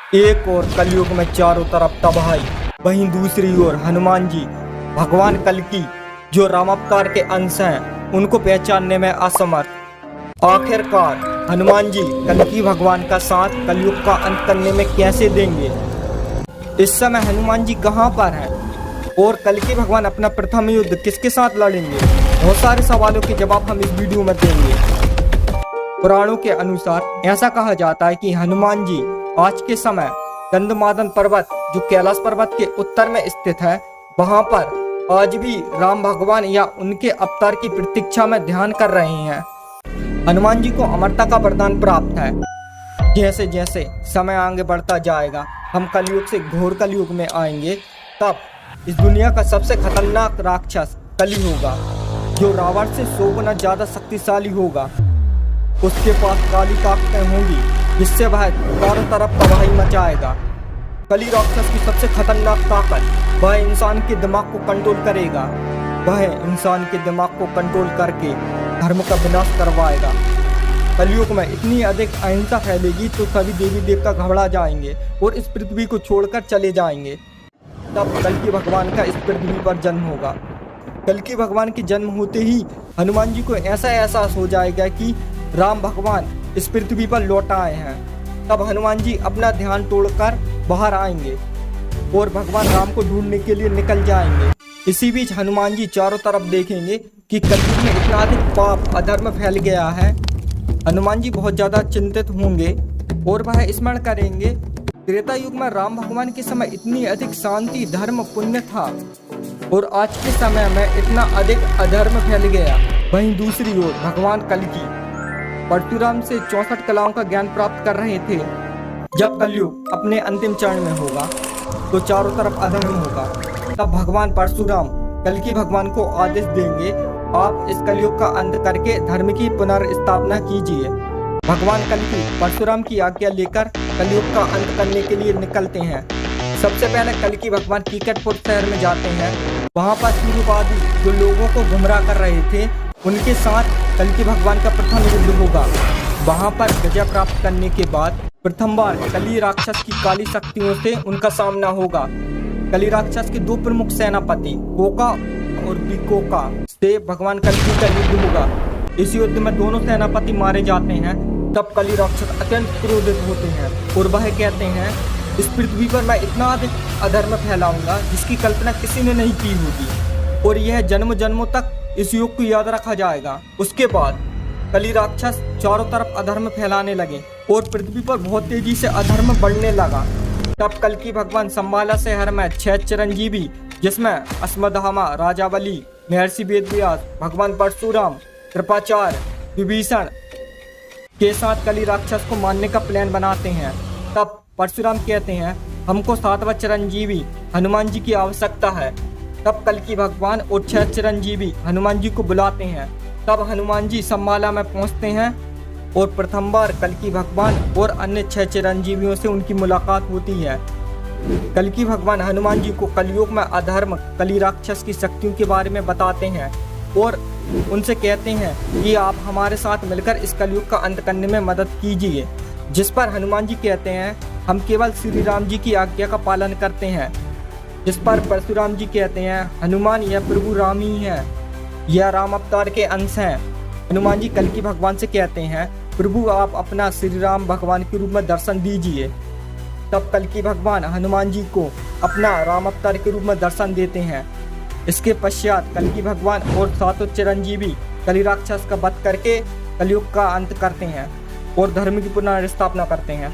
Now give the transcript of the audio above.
एक और कलयुग में चारों तरफ तबाही, वहीं दूसरी ओर हनुमान जी भगवान कल्कि जो रामावतार के अंश हैं उनको पहचानने में असमर्थ। आखिरकार हनुमान जी कल्कि भगवान का साथ कलयुग का अंत करने में कैसे देंगे? इस समय हनुमान जी कहाँ पर हैं और कल्कि भगवान अपना प्रथम युद्ध किसके साथ लड़ेंगे? बहुत सारे सवालों के जवाब हम इस वीडियो में देंगे। पुराणों के अनुसार ऐसा कहा जाता है कि हनुमान जी आज के समय गंधमादन पर्वत जो कैलाश पर्वत के उत्तर में स्थित है, वहां पर आज भी राम भगवान या उनके अवतार की प्रतीक्षा में ध्यान कर रहे हैं। हनुमान जी को अमरता का वरदान प्राप्त है। जैसे जैसे समय आगे बढ़ता जाएगा, हम कलयुग से घोर कलयुग में आएंगे, तब इस दुनिया का सबसे खतरनाक राक्षस कली होगा, जो रावण से 100 गुना ज्यादा शक्तिशाली होगा। उसके पास काली ताकतें होंगी जिससे वह चारों तरफ तबाही मचाएगा। कली राक्षस की सबसे खतरनाक ताकत वह इंसान के दिमाग को कंट्रोल करेगा। वह इंसान के दिमाग को कंट्रोल करके धर्म का विनाश करवाएगा। कलयुग में इतनी अधिक अहिंसा फैलेगी तो सभी देवी देवता घबरा जाएंगे और इस पृथ्वी को छोड़कर चले जाएंगे। तब कल्कि भगवान का इस पृथ्वी पर जन्म होगा। कल्कि भगवान के जन्म होते ही हनुमान जी को ऐसा एहसास हो जाएगा कि राम भगवान इस पृथ्वी पर लौट आए हैं। तब हनुमान जी अपना ध्यान तोड़कर बाहर आएंगे और भगवान राम को ढूंढने के लिए निकल जाएंगे। इसी बीच हनुमान जी चारों तरफ देखेंगे कि कलयुग में इतना अधिक पाप अधर्म फैल गया है। हनुमान जी बहुत ज्यादा चिंतित होंगे और वह स्मरण करेंगे त्रेता युग में राम भगवान के समय इतनी अधिक शांति धर्म पुण्य था और आज के समय में इतना अधिक अधर्म फैल गया। वहीं दूसरी ओर भगवान कल्कि परशुराम से 64 कलाओं का ज्ञान प्राप्त कर रहे थे। जब कलयुग अपने अंतिम चरण में होगा तो चारों तरफ अधर्म होगा। तब भगवान परशुराम कल्कि भगवान को आदेश देंगे, आप इस कलयुग का अंत करके धर्म की पुनर्स्थापना कीजिए। भगवान कल्कि परशुराम की आज्ञा लेकर कलयुग का अंत करने के लिए निकलते हैं। सबसे पहले कल्कि भगवान कीकटपुर शहर में जाते हैं। वहाँ पर सूर्यवादी जो लोगों को गुमराह कर रहे थे, उनके साथ कल्कि भगवान का प्रथम युद्ध होगा। वहां पर विजय प्राप्त करने के बाद प्रथम बार कली राक्षस की काली शक्तियों से उनका सामना होगा। कली राक्षस के 2 प्रमुख सेनापति कोका और विकोका से भगवान कल्कि का युद्ध होगा। इस युद्ध में दोनों सेनापति मारे जाते हैं। तब कली राक्षस अत्यंत क्रोधित होते हैं और वह कहते हैं, इस पृथ्वी पर मैं इतना अधिक अधर्म फैलाऊंगा जिसकी कल्पना किसी ने नहीं की होगी और यह जन्म जन्मों तक इस युग को याद रखा जाएगा। उसके बाद कली राक्षस चारों तरफ अधर्म फैलाने लगे और पृथ्वी पर बहुत तेजी से अधर्म बढ़ने लगा। तब कल्कि भगवान संबाला शहर में 6 चिरंजीवी, जिसमें अश्वत्थामा, राजा बलि, महर्षि वेदव्यास, भगवान परशुराम, कृपाचार्य, विभीषण के साथ कली राक्षस को मारने का प्लान बनाते हैं। तब परशुराम कहते हैं, हमको 7वां चिरंजीवी हनुमान जी की आवश्यकता है। तब कल्कि भगवान और 6 चिरंजीवी हनुमान जी को बुलाते हैं। तब हनुमान जी संबाला में पहुंचते हैं और प्रथम बार कल्कि भगवान और अन्य 6 चिरंजीवियों से उनकी मुलाकात होती है। कल्कि भगवान हनुमान जी को कलयुग में अधर्म कली राक्षस की शक्तियों के बारे में बताते हैं और उनसे कहते हैं कि आप हमारे साथ मिलकर इस कलयुग का अंत करने में मदद कीजिए। जिस पर हनुमान जी कहते हैं, हम केवल श्री राम जी की आज्ञा का पालन करते हैं। जिस पर परशुराम जी कहते हैं, हनुमान यह प्रभु राम ही है, यह राम अवतार के अंश हैं। हनुमान जी कल्कि भगवान से कहते हैं, प्रभु आप अपना श्री राम भगवान के रूप में दर्शन दीजिए। तब कल्कि भगवान हनुमान जी को अपना राम अवतार के रूप में दर्शन देते हैं। इसके पश्चात कल्कि भगवान और 7 चिरंजीवी कली राक्षस का वध करके कलयुग का अंत करते हैं और धर्म की पुनर्स्थापना करते हैं।